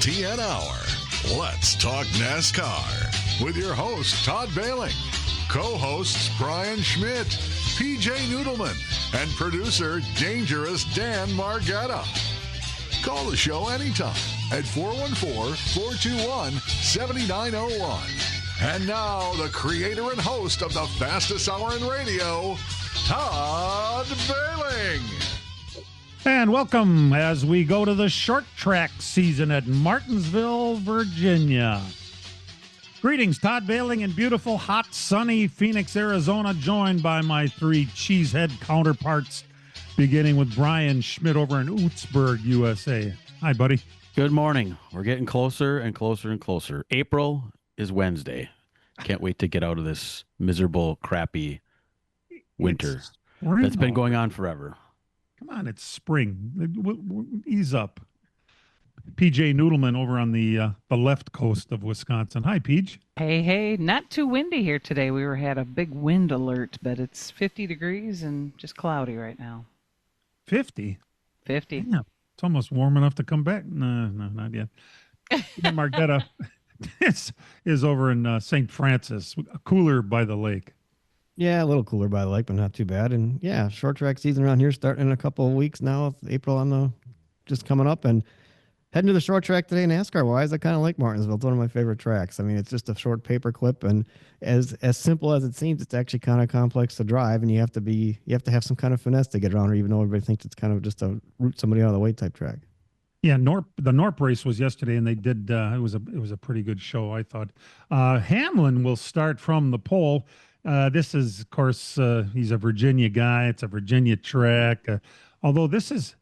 LTN Hour. Let's talk NASCAR with your host, Todd Bailing, co-hosts Brian Schmidt, PJ Noodleman, and producer Dangerous Dan Margetta. Call the show anytime at 414-421-7901. And now, the creator and host of the fastest hour in radio, Todd Bailing. And welcome as we go to the short track season at Martinsville, Virginia. Greetings, Todd Bailing in beautiful, hot, sunny Phoenix, Arizona, joined by my three cheesehead counterparts, beginning with Brian Schmidt over in Ootsburg, USA. Hi, buddy. Good morning. We're getting closer and closer and closer. April is Wednesday. Can't wait to get out of this miserable, crappy winter that's been going on forever. Come on, it's spring. Ease up. PJ Noodleman over on the left coast of Wisconsin. Hi, PJ. Hey. Not too windy here today. We had a big wind alert, but it's 50 degrees and just cloudy right now. 50? 50. Yeah, it's almost warm enough to come back. No, not yet. Margetta is over in St. Francis, cooler by the lake. Yeah, a little cooler by the lake, but not too bad. And yeah, short track season around here starting in a couple of weeks now. April just coming up, and heading to the short track today. NASCAR wise, I kind of like Martinsville. It's one of my favorite tracks. I mean, it's just a short paper clip, and as simple as it seems, it's actually kind of complex to drive, and you have to have some kind of finesse to get around, or even though everybody thinks it's kind of just a root somebody out of the way type track. Yeah, the Norp race was yesterday, and they did. It was a pretty good show, I thought. Hamlin will start from the pole. This is, of course, he's a Virginia guy. It's a Virginia track. Although this is,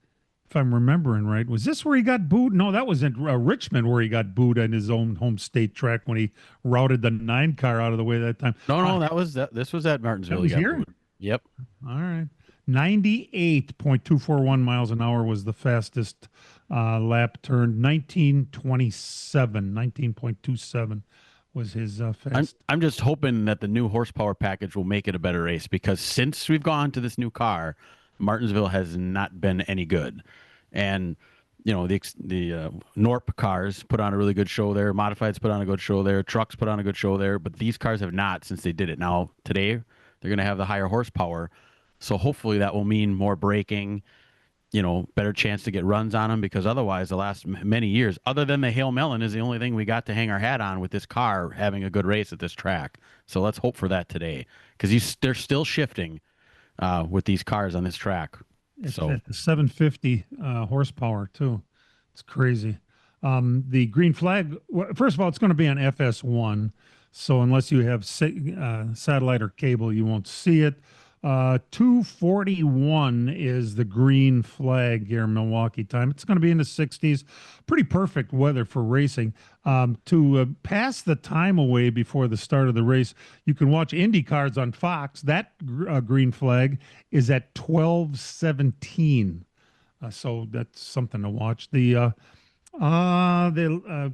if I'm remembering right, was this where he got booed? No, that was in Richmond where he got booed on his own home state track when he routed the 9 car out of the way that time. No, this was at Martinsville. That was here? Yep. All right. 98.241 miles an hour was the fastest lap turn. 19.27 was his fast. I'm just hoping that the new horsepower package will make it a better race, because since we've gone to this new car, Martinsville has not been any good. And the Norp cars put on a really good show there. Modifieds put on a good show there. Trucks put on a good show there. But these cars have not since they did it. Now, today, they're going to have the higher horsepower. So hopefully that will mean more braking, better chance to get runs on them, because otherwise the last many years, other than the Hail Melon, is the only thing we got to hang our hat on with this car having a good race at this track. So let's hope for that today, because they're still shifting with these cars on this track. It's at the 750 horsepower too. It's crazy. The green flag, first of all, it's going to be on FS1. So unless you have satellite or cable, you won't see it. 2:41 is the green flag here in Milwaukee time. It's going to be in the 60s. Pretty perfect weather for racing. To pass the time away before the start of the race, you can watch Indy cars on Fox. That green flag is at 12:17. So that's something to watch. The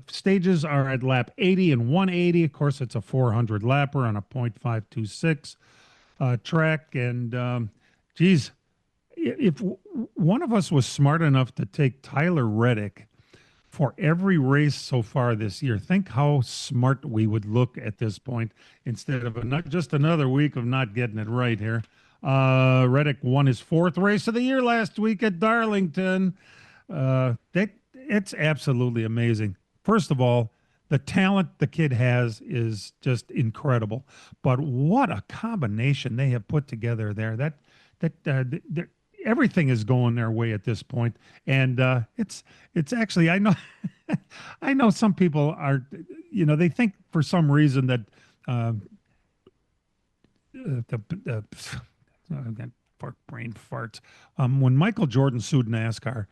stages are at lap 80 and 180. Of course, it's a 400 lapper on a .526 track. And if one of us was smart enough to take Tyler Reddick for every race so far this year, think how smart we would look at this point, instead of not just another week of not getting it right here. Reddick won his 4th race of the year last week at Darlington. It's absolutely amazing. First of all, the talent the kid has is just incredible. But what a combination they have put together there. Everything is going their way at this point. And it's actually, I know I know some people are, they think for some reason that brain farts. When Michael Jordan sued NASCAR,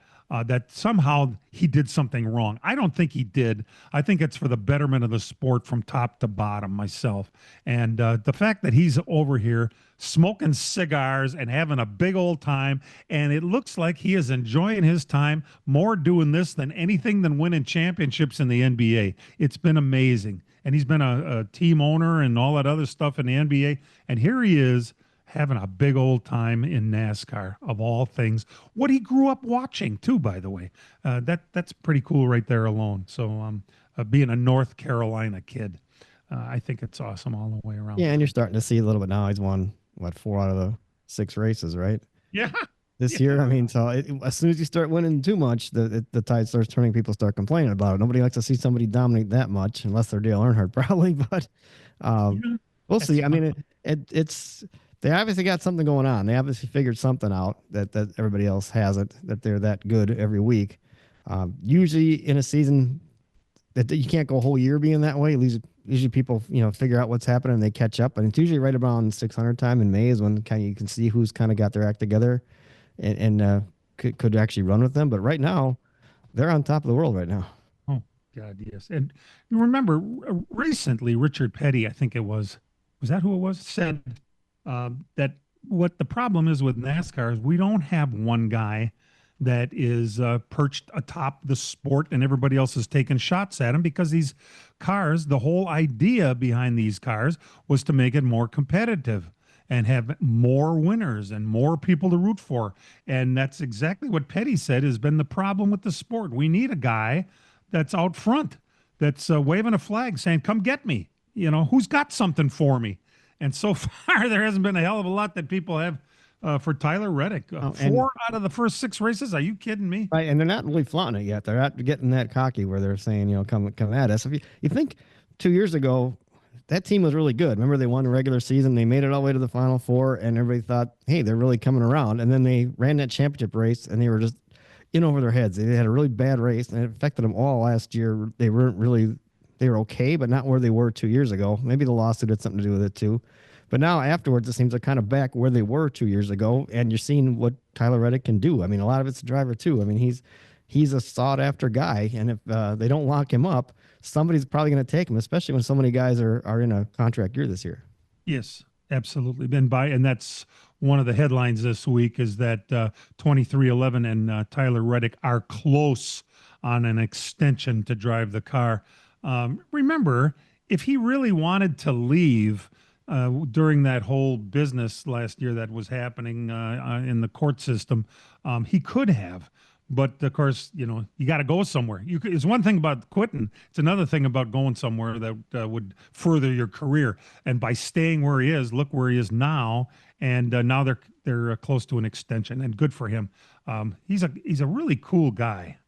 that somehow he did something wrong. I don't think he did. I think it's for the betterment of the sport from top to bottom myself. And the fact that he's over here smoking cigars and having a big old time, and it looks like he is enjoying his time more doing this than anything than winning championships in the NBA. It's been amazing. And he's been a team owner and all that other stuff in the NBA. And here he is having a big old time in NASCAR of all things. What he grew up watching too, by the way. That's pretty cool right there alone. So being a North Carolina kid, I think it's awesome all the way around. Yeah, and you're starting to see a little bit now. He's won what 4 out of the 6 races, right? Yeah. This year. I mean, so as soon as you start winning too much, the tide starts turning. People start complaining about it. Nobody likes to see somebody dominate that much, unless they're Dale Earnhardt, probably. But we'll see. I mean, it's they obviously got something going on. They obviously figured something out that everybody else hasn't. That they're that good every week. Usually in a season, that you can't go a whole year being that way. Usually people figure out what's happening and they catch up. And it's usually right around 600 time in May is when you can see who's kind of got their act together. And could actually run with them. But right now, they're on top of the world right now. Oh, God, yes. And you remember recently, Richard Petty, I think it was that who it was, said that what the problem is with NASCAR is we don't have one guy that is perched atop the sport and everybody else is taking shots at him, because these cars, the whole idea behind these cars was to make it more competitive and have more winners and more people to root for. And that's exactly what Petty said has been the problem with the sport. We need a guy that's out front, that's waving a flag saying, come get me. Who's got something for me? And so far, there hasn't been a hell of a lot that people have for Tyler Reddick. 4 out of the first 6 races. Are you kidding me? Right, and they're not really flaunting it yet. They're not getting that cocky where they're saying, come at us. If you think 2 years ago, that team was really good. Remember, they won the regular season. They made it all the way to the Final Four, and everybody thought, hey, they're really coming around. And then they ran that championship race, and they were just in over their heads. They had a really bad race, and it affected them all last year. They were okay, but not where they were 2 years ago. Maybe the lawsuit had something to do with it, too. But now afterwards, it seems they're kind of back where they were 2 years ago, and you're seeing what Tyler Reddick can do. I mean, a lot of it's the driver, too. I mean, he's a sought-after guy, and if they don't lock him up, somebody's probably going to take him, especially when so many guys are in a contract year this year. Yes, absolutely. And that's one of the headlines this week is that 2311 and Tyler Reddick are close on an extension to drive the car. Remember, if he really wanted to leave during that whole business last year that was happening in the court system, he could have. But of course, you got to go somewhere. It's one thing about quitting. It's another thing about going somewhere that would further your career. And by staying where he is, look where he is now. And now they're close to an extension, and good for him. He's a really cool guy,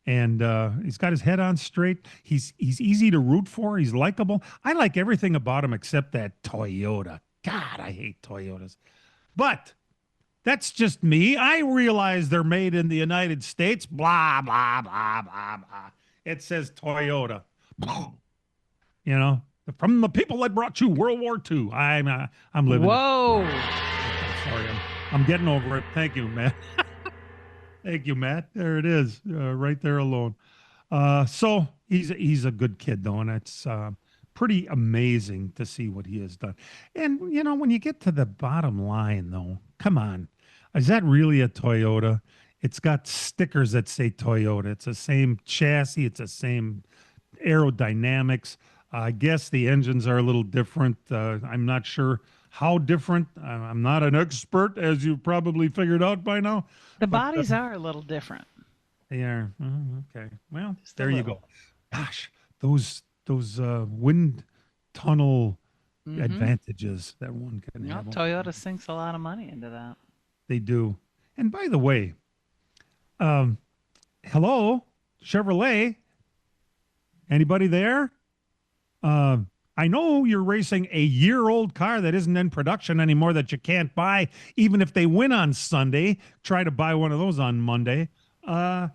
and he's got his head on straight. He's easy to root for. He's likable. I like everything about him except that Toyota. God, I hate Toyotas. But that's just me. I realize they're made in the United States. Blah, blah, blah, blah, blah. It says Toyota. From the people that brought you World War II. I'm living. Whoa. Sorry, I'm getting over it. Thank you, Matt. Thank you, Matt. There it is, right there alone. So he's a good kid, though, and it's pretty amazing to see what he has done. And, when you get to the bottom line, though, come on. Is that really a Toyota? It's got stickers that say Toyota. It's the same chassis. It's the same aerodynamics. I guess the engines are a little different. I'm not sure how different. I'm not an expert, as you probably figured out by now. The bodies are a little different. They are. Okay. Well, there you go. Gosh, those wind tunnel advantages that one can have. Toyota sinks a lot of money into that. They do. And by the way, hello, Chevrolet. Anybody there? I know you're racing a year-old car that isn't in production anymore that you can't buy, even if they win on Sunday. Try to buy one of those on Monday. But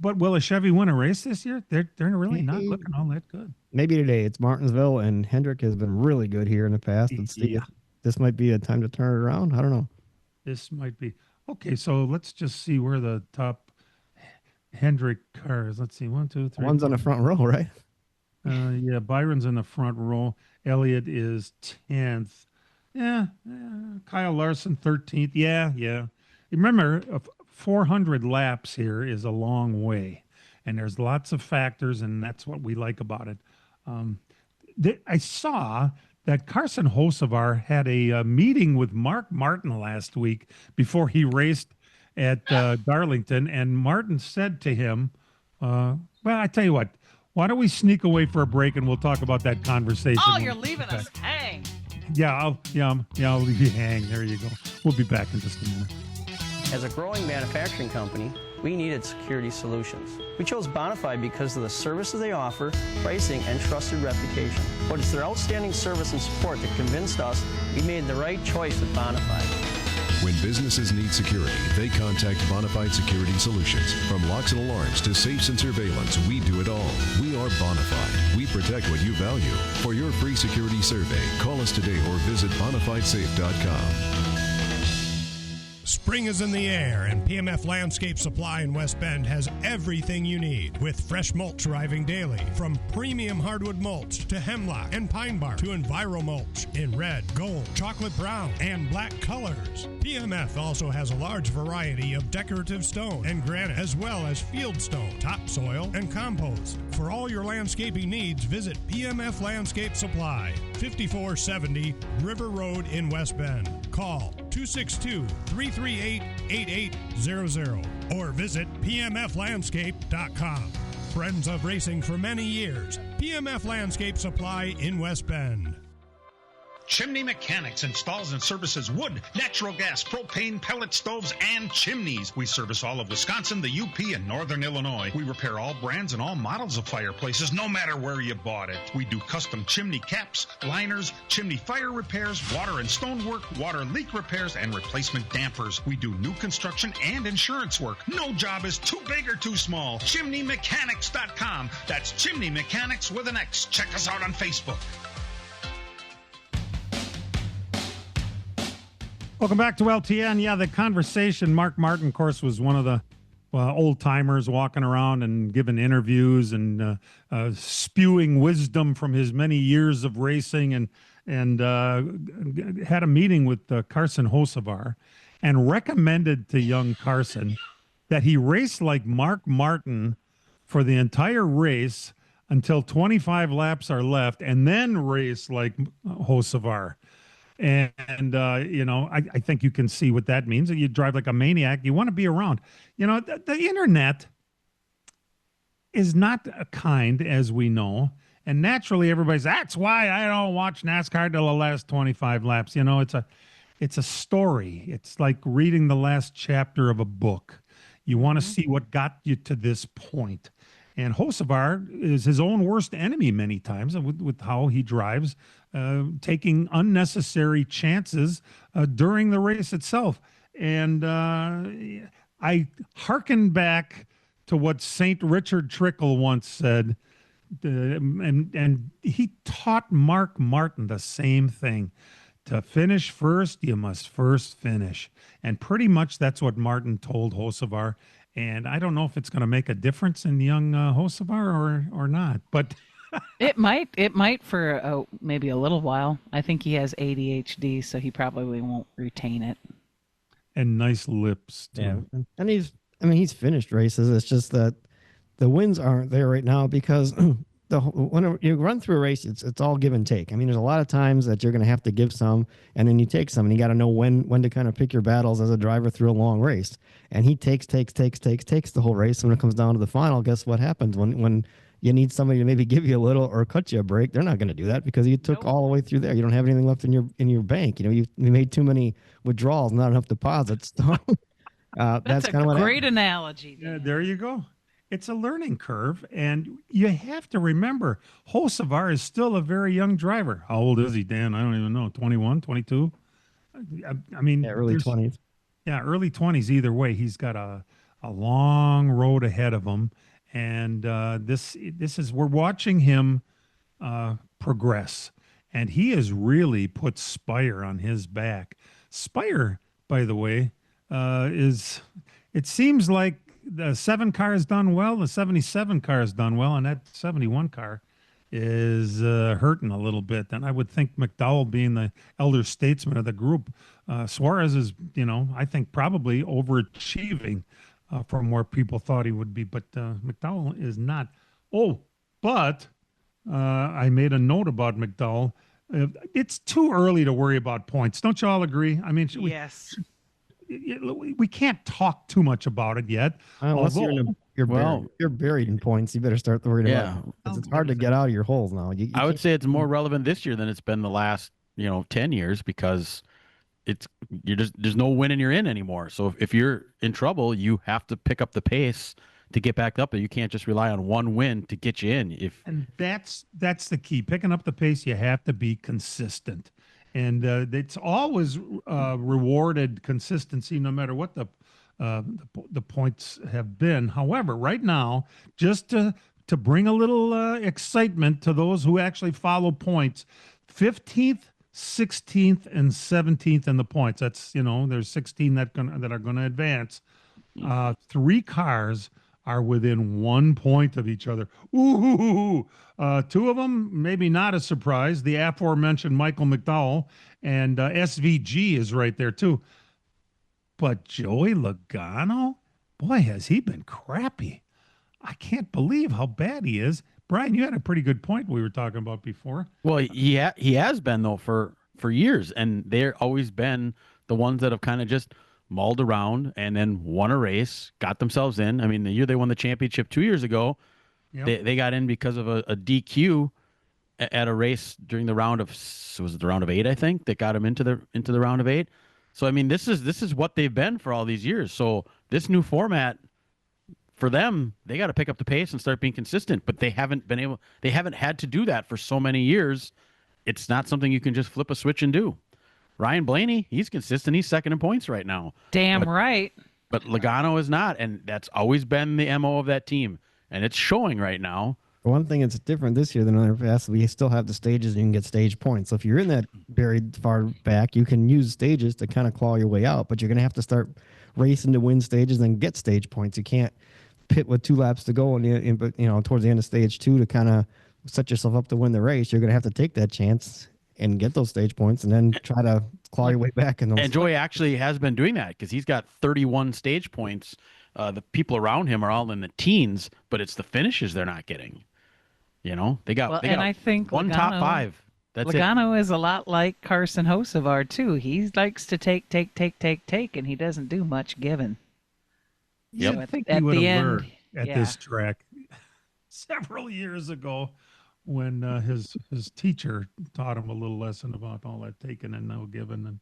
will a Chevy win a race this year? They're really not looking all that good. Maybe today. It's Martinsville, and Hendrick has been really good here in the past. Let's see if this might be a time to turn it around. I don't know. This might be. Okay, so let's just see where the top Hendrick cars. Let's see. 1, 2, 3. One's on the front row, right? Yeah, Byron's in the front row. Elliott is 10th. Yeah, Kyle Larson 13th. Yeah. Remember, 400 laps here is a long way, and there's lots of factors, and that's what we like about it. I saw that Carson Hocevar had a meeting with Mark Martin last week before he raced at Darlington, and Martin said to him, "Well, I tell you what, why don't we sneak away for a break and we'll talk about that conversation." Oh, you're leaving us hang. Yeah, I'll leave you hang. There you go. We'll be back in just a minute. As a growing manufacturing company, we needed security solutions. We chose Bonafide because of the services they offer, pricing, and trusted reputation. But it's their outstanding service and support that convinced us we made the right choice with Bonafide. When businesses need security, they contact Bonafide Security Solutions. From locks and alarms to safes and surveillance, we do it all. We are Bonafide. We protect what you value. For your free security survey, call us today or visit bonafidesafe.com. Spring is in the air, and PMF Landscape Supply in West Bend has everything you need, with fresh mulch arriving daily, from premium hardwood mulch to hemlock and pine bark to Enviro mulch in red, gold, chocolate brown, and black colors. PMF also has a large variety of decorative stone and granite, as well as field stone, topsoil, and compost. For all your landscaping needs, visit PMF Landscape Supply, 5470 River Road in West Bend. Call 262-338-8800 or visit pmflandscape.com. Friends of racing for many years, PMF Landscape Supply in West Bend. Chimney Mechanics installs and services wood, natural gas, propane, pellet stoves, and chimneys. We service all of Wisconsin, the UP, and Northern Illinois. We repair all brands and all models of fireplaces, no matter where you bought it. We do custom chimney caps, liners, chimney fire repairs, water and stonework, water leak repairs, and replacement dampers. We do new construction and insurance work. No job is too big or too small. ChimneyMechanics.com. That's Chimney Mechanics with an X. Check us out on Facebook. Welcome back to LTN. Yeah, the conversation. Mark Martin, of course, was one of the old timers walking around and giving interviews and spewing wisdom from his many years of racing, and had a meeting with Carson Hocevar and recommended to young Carson that he race like Mark Martin for the entire race until 25 laps are left, and then race like Hocevar. And I think you can see what that means. You drive like a maniac. You want to be around. The internet is not kind, as we know. And naturally, that's why I don't watch NASCAR till the last 25 laps. It's a story. It's like reading the last chapter of a book. You want to see what got you to this point. And Hocevar is his own worst enemy many times with how he drives, taking unnecessary chances during the race itself. And I hearken back to what St. Richard Trickle once said, and he taught Mark Martin the same thing. To finish first, you must first finish. And pretty much that's what Martin told Hocevar. And I don't know if it's going to make a difference in young Hocevar or not, but it might for maybe a little while. I think he has ADHD, so he probably won't retain it. And nice lips too. Yeah, and he's finished races. It's just that the wins aren't there right now because when you run through a race, it's all give and take. I mean, there's a lot of times that you're going to have to give some, and then you take some, and you got to know when to kind of pick your battles as a driver through a long race. And he takes the whole race. When it comes down to the final, guess what happens? When you need somebody to maybe give you a little or cut you a break, they're not going to do that because you took all the way through there. You don't have anything left in your bank. You made too many withdrawals, not enough deposits. So, that's kind of what great happened. analogy. Yeah, there you go. It's a learning curve, and you have to remember, Hocevar is still a very young driver. How old is he, Dan? I don't even know. 21, 22? I mean, Early 20s. Yeah, early 20s either way. He's got a long road ahead of him, and this is we're watching him progress, and he has really put Spire on his back. Spire, by the way, it seems like the 7 car has done well, the 77 car has done well, and that 71 car is hurting a little bit. And I would think McDowell, being the elder statesman of the group, Suarez is, I think probably overachieving from where people thought he would be, but McDowell is not. Oh, but I made a note about McDowell. It's too early to worry about points. Don't you all agree? I mean, Yes. we can't talk too much about it yet. Unless you're Well- buried. You're buried in points. You better start worrying Yeah. about it. 'Cause it's hard to get out of your holes now. You I would can't- say it's more relevant this year than it's been the last 10 years because there's no win and you're in anymore. So if you're in trouble, you have to pick up the pace to get back up there. You can't just rely on one win to get you in. And that's the key. Picking up the pace, you have to be consistent, and it's always rewarded consistency, no matter what the points have been. However, right now, just to bring a little excitement to those who actually follow points, 15th, 16th, and 17th in the points. That's there's 16 that are gonna advance. Three cars are within 1 point of each other. Ooh, two of them, maybe not a surprise. The aforementioned Michael McDowell and SVG is right there too. But Joey Logano, boy, has he been crappy. I can't believe how bad he is. Brian, you had a pretty good point we were talking about before. Well, he has been though for years, and they're always been the ones that have kind of just mauled around and then won a race, got themselves in. I mean, the year they won the championship 2 years ago, Yep. they got in because of a DQ at a race during the round of was it the round of 8, I think, that got them into the round of 8. So I mean, this is what they've been for all these years. So this new format for them, they got to pick up the pace and start being consistent, but they haven't had to do that for so many years. It's not something you can just flip a switch and do. Ryan Blaney, he's consistent. He's second in points right now. Damn right. But Logano is not, and that's always been the MO of that team, and it's showing right now. One thing that's different this year than other past, we still have the stages and you can get stage points. So if you're in that buried far back, you can use stages to kind of claw your way out, but you're going to have to start racing to win stages and get stage points. You can't pit with 2 laps to go but towards the end of stage 2 to kind of set yourself up to win the race. You're going to have to take that chance and get those stage points and then try to claw your way back. And Joey actually has been doing that because he's got 31 stage points. The people around him are all in the teens, but it's the finishes they're not getting. They got I think one top 5. That's Logano is a lot like Carson Hocevar too. He likes to take, and he doesn't do much giving. Yep. So I think at he would the have end, learned at this track several years ago when his teacher taught him a little lesson about all that taking and no giving. And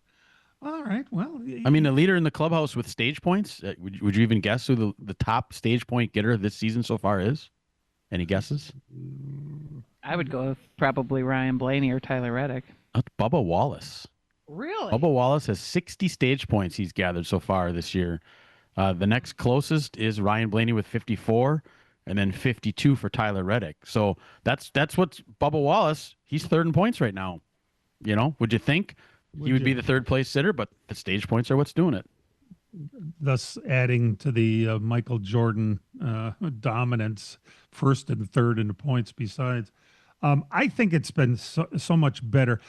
all right, well, I mean, the leader in the clubhouse with stage points. Would you even guess who the top stage point getter this season so far is? Any guesses? I would go with probably Ryan Blaney or Tyler Reddick. That's Bubba Wallace. Really? Bubba Wallace has 60 stage points he's gathered so far this year. The next closest is Ryan Blaney with 54, and then 52 for Tyler Reddick. So that's what's Bubba Wallace. He's third in points right now. Would you think he would be the third place sitter? But the stage points are what's doing it. Thus adding to the Michael Jordan dominance, first and third in the points besides. I think it's been so much better.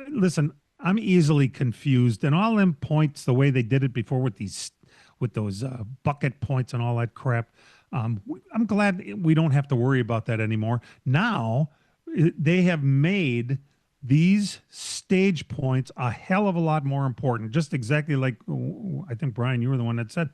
Listen, I'm easily confused, and all them points, the way they did it before with those bucket points and all that crap. I'm glad we don't have to worry about that anymore. Now they have made these stage points a hell of a lot more important. Just exactly like I think Brian, you were the one that said,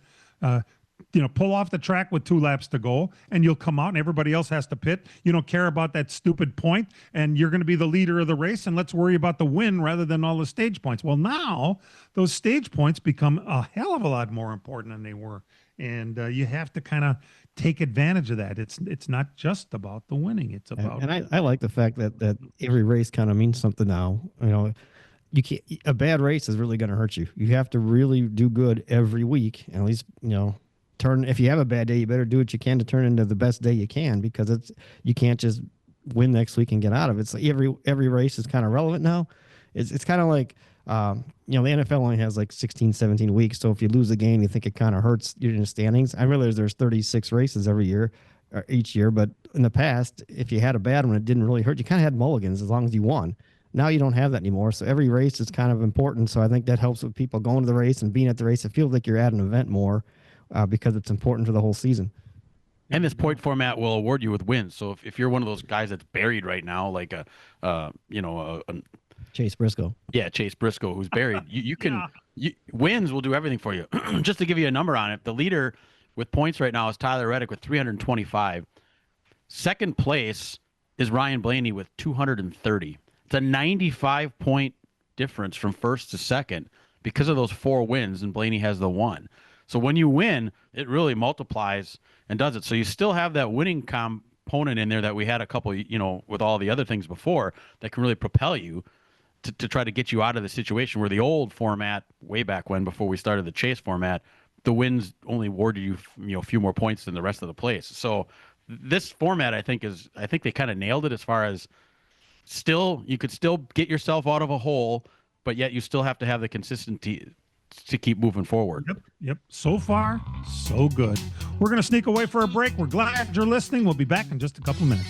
pull off the track with 2 laps to go, and you'll come out, and everybody else has to pit. You don't care about that stupid point, and you're going to be the leader of the race. And let's worry about the win rather than all the stage points. Well, now those stage points become a hell of a lot more important than they were, and you have to kind of take advantage of that. It's not just about the winning. It's about and I like the fact that every race kind of means something now. You can't, a bad race is really going to hurt you. You have to really do good every week, and at least if you have a bad day, you better do what you can to turn into the best day you can, because you can't just win next week and get out of it. So every race is kind of relevant now. It's kind of like the NFL only has like 16, 17 weeks. So if you lose a game, you think it kind of hurts you in the standings. I realize there's 36 races each year, but in the past, if you had a bad one, it didn't really hurt. You kind of had mulligans as long as you won. Now you don't have that anymore. So every race is kind of important. So I think that helps with people going to the race and being at the race. It feels like you're at an event more because it's important for the whole season. And this point format will award you with wins. So if you're one of those guys that's buried right now, like Chase Briscoe. Yeah, Chase Briscoe, who's buried. You can wins will do everything for you. Just to give you a number on it, the leader with points right now is Tyler Reddick with 325. Second place is Ryan Blaney with 230. It's a 95-point difference from first to second because of those 4 wins, and Blaney has the 1. So when you win, it really multiplies and does it. So you still have that winning component in there that we had a couple, with all the other things before that can really propel you to try to get you out of the situation where the old format, way back when, before we started the chase format, the wins only awarded you, a few more points than the rest of the place. So this format, I think they kind of nailed it as far as you could still get yourself out of a hole, but yet you still have to have the consistency to keep moving forward. Yep. So far, so good. We're going to sneak away for a break. We're glad you're listening. We'll be back in just a couple minutes.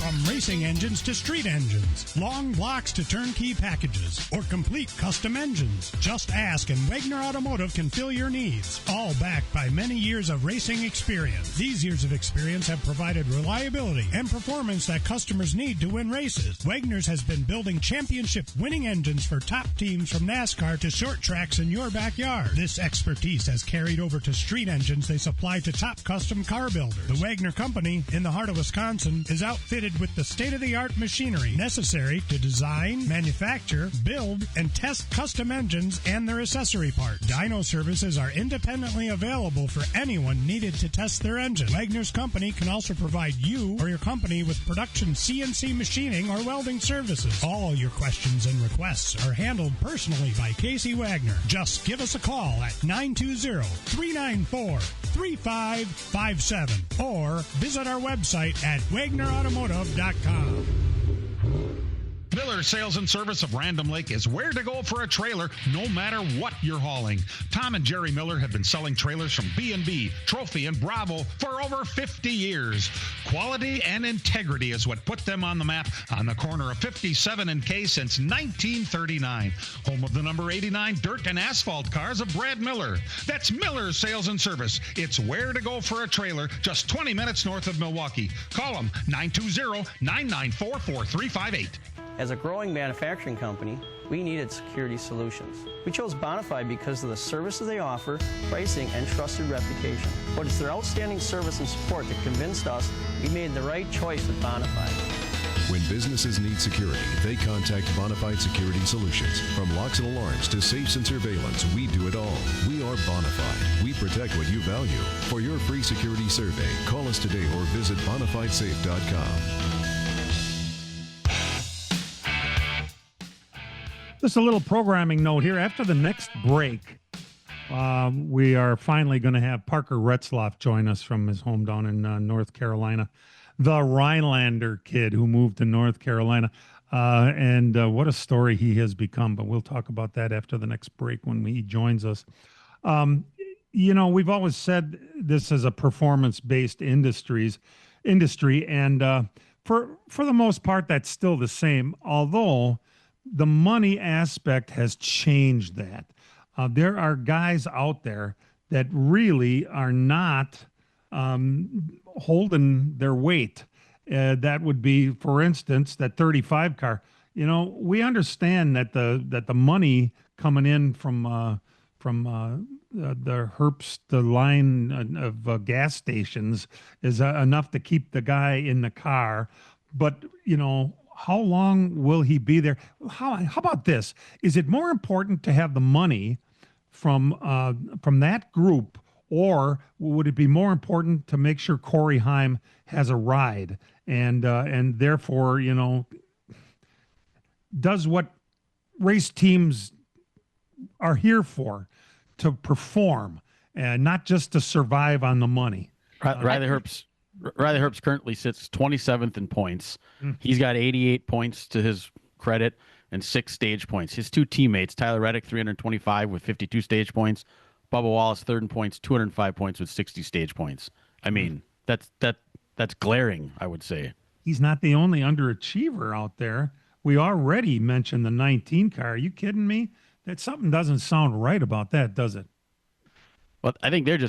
From racing engines to street engines, long blocks to turnkey packages, or complete custom engines, just ask and Wagner Automotive can fill your needs. All backed by many years of racing experience. These years of experience have provided reliability and performance that customers need to win races. Wagner's has been building championship winning engines for top teams from NASCAR to short tracks in your backyard. This expertise has carried over to street engines they supply to top custom car builders. The Wagner Company, in the heart of Wisconsin, is outfitted with the state-of-the-art machinery necessary to design, manufacture, build, and test custom engines and their accessory parts. Dyno services are independently available for anyone needed to test their engine. Wagner's Company can also provide you or your company with production CNC machining or welding services. All your questions and requests are handled personally by Casey Wagner. Just give us a call at 920-394-3557 or visit our website at wagnerautomotive.com. Miller Sales and Service of Random Lake is where to go for a trailer, no matter what you're hauling. Tom and Jerry Miller have been selling trailers from B&B, Trophy, and Bravo for over 50 years. Quality and integrity is what put them on the map on the corner of 57 and K since 1939. Home of the number 89 dirt and asphalt cars of Brad Miller. That's Miller Sales and Service. It's where to go for a trailer, just 20 minutes north of Milwaukee. Call them 920-994-4358. As a growing manufacturing company, we needed security solutions. We chose Bonafide because of the services they offer, pricing, and trusted reputation. But it's their outstanding service and support that convinced us we made the right choice with Bonafide. When businesses need security, they contact Bonafide Security Solutions. From locks and alarms to safes and surveillance, we do it all. We are Bonafide. We protect what you value. For your free security survey, call us today or visit bonafidesafe.com. Just a little programming note here. After the next break, we are finally going to have Parker Retzloff join us from his home down in North Carolina. The Rhinelander kid who moved to North Carolina. And what a story he has become. But we'll talk about that after the next break when he joins us. We've always said this is a performance-based industry. And for the most part, that's still the same, although the money aspect has changed that. There are guys out there that really are not holding their weight. That would be, for instance, that 35 car. We understand that the money coming in from the Herbst, the line of gas stations is enough to keep the guy in the car. But, how long will he be there? How about this? Is it more important to have the money from that group, or would it be more important to make sure Corey Heim has a ride and therefore does what race teams are here for, to perform and not just to survive on the money? Riley Herbst currently sits 27th in points. He's got 88 points to his credit and 6 stage points. His 2 teammates, Tyler Reddick, 325 with 52 stage points. Bubba Wallace, 3rd in points, 205 points with 60 stage points. I mean, that's glaring, I would say. He's not the only underachiever out there. We already mentioned the 19 car. Are you kidding me? That something doesn't sound right about that, does it? Well, I think they've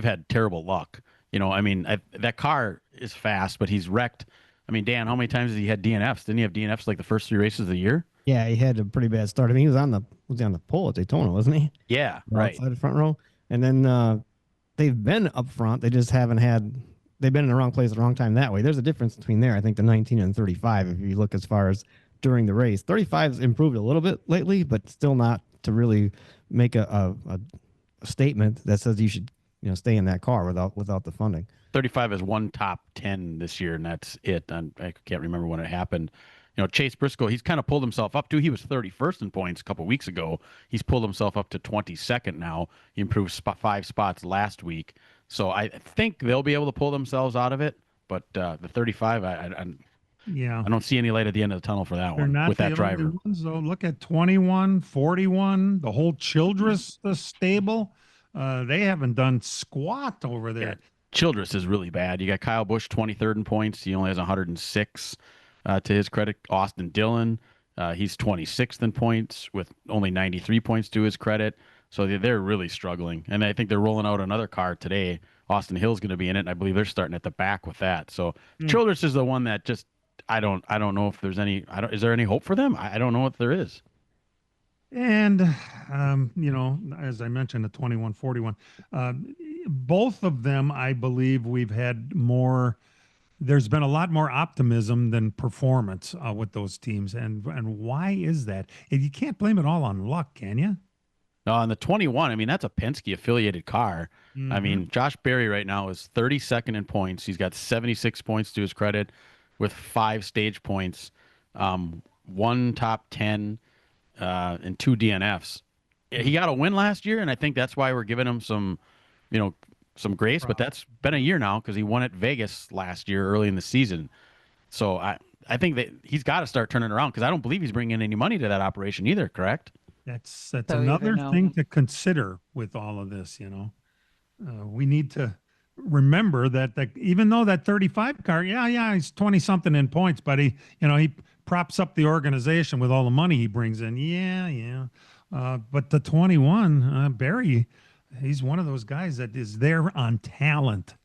had terrible luck. That car is fast, but he's wrecked I mean, Dan, how many times has he had DNFs? Didn't he have DNFs like the first 3 races of the year? Yeah, he had a pretty bad start. I mean, he was he on the pole at Daytona, wasn't he? Yeah, right. Outside the front row. And then they've been up front. They just haven't had. They've been in the wrong place at the wrong time that way. There's a difference between there. I think the 19 and 35. If you look as far as during the race, 35's improved a little bit lately, but still not to really make a statement that says you should stay in that car without the funding. 35 has one top 10 this year, and that's it. And I can't remember when it happened. Chase Briscoe, he's kind of pulled himself up to. He was 31st in points a couple weeks ago. He's pulled himself up to 22nd now. He improved 5 spots last week. So I think they'll be able to pull themselves out of it. But the 35, I don't see any light at the end of the tunnel for that one with that driver. So look at 21, 41, the whole Childress stable. They haven't done squat over there. Yeah. Childress is really bad. You got Kyle Busch 23rd in points. He only has 106 to his credit. Austin Dillon, he's 26th in points with only 93 points to his credit. So they're really struggling. And I think they're rolling out another car today. Austin Hill's going to be in it, and I believe they're starting at the back with that. So Childress is the one that just I don't know if there's any. Is there any hope for them? I don't know if there is. And as I mentioned, the 21, 41, both of them, I believe we've had more. There's been a lot more optimism than performance with those teams, and why is that? You can't blame it all on luck, can you? No, on the 21, I mean, that's a Penske affiliated car. Mm-hmm. I mean, Josh Berry right now is 32nd in points. He's got 76 points to his credit with 5 stage points, 1 top 10, and 2 DNFs. He got a win last year, and I think that's why we're giving him some grace, but that's been a year now because he won at Vegas last year early in the season. So I think that he's got to start turning around because I don't believe he's bringing any money to that operation either, correct? That's another thing to consider with all of this, we need to remember that even though that 35 car, he's 20 something in points, but he props up the organization with all the money he brings in. But the 21, Barry, he's one of those guys that is there on talent.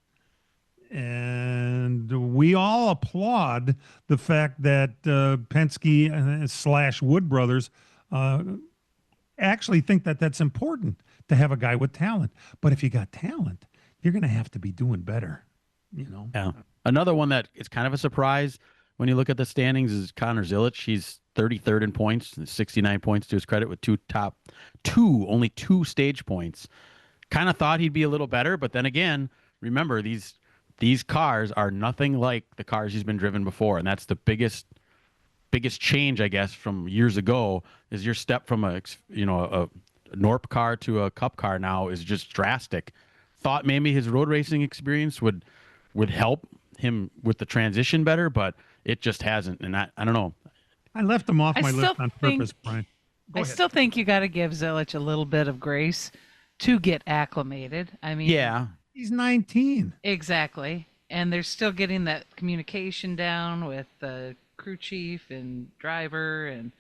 And we all applaud the fact that Penske / Wood Brothers actually think that that's important to have a guy with talent. But if you got talent, you're going to have to be doing better, Yeah. Another one that is kind of a surprise when you look at the standings is Connor Zilic. He's 33rd in points, 69 points to his credit with only 2 stage points. Kind of thought he'd be a little better, but then again, remember these cars are nothing like the cars he's been driven before, and that's the biggest change, I guess, from years ago. Is your step from a Norp car to a Cup car now is just drastic. Thought maybe his road racing experience would help him with the transition better, but it just hasn't. And I don't know. I left him off my list on purpose, Brian. I still think you got to give Zilic a little bit of grace to get acclimated. I mean, yeah, he's 19. Exactly. And they're still getting that communication down with the crew chief and driver. And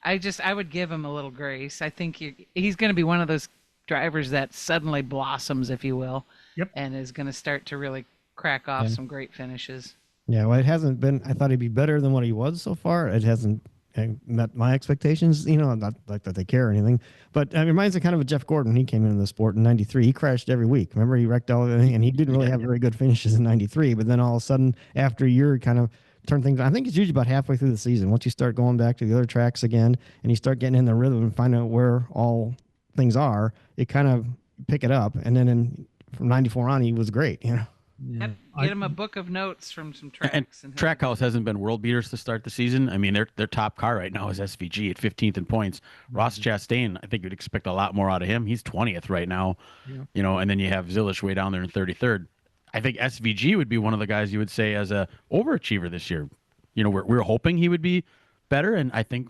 I would give him a little grace. I think he's going to be one of those drivers that suddenly blossoms, if you will. Yep. And is going to start to really crack off some great finishes. Yeah, well, it hasn't been. I thought he'd be better than what he was so far. It hasn't met my expectations. Not like that they care or anything, but it reminds me kind of a Jeff Gordon. He came into the sport in '93. He crashed every week. Remember, he wrecked all, and he didn't really have very good finishes in '93. But then all of a sudden, after a year, kind of turned things. I think it's usually about halfway through the season. Once you start going back to the other tracks again, and you start getting in the rhythm and find out where all things are, it kind of pick it up. And then from '94 on, he was great. Yeah. Get him a book of notes from some tracks. And Trackhouse hasn't been world beaters to start the season. I mean, their top car right now is SVG at 15th in points. Ross Chastain, I think you'd expect a lot more out of him. He's 20th right now, and then you have Zilic way down there in 33rd. I think SVG would be one of the guys you would say as a overachiever this year. We're hoping he would be better, and I think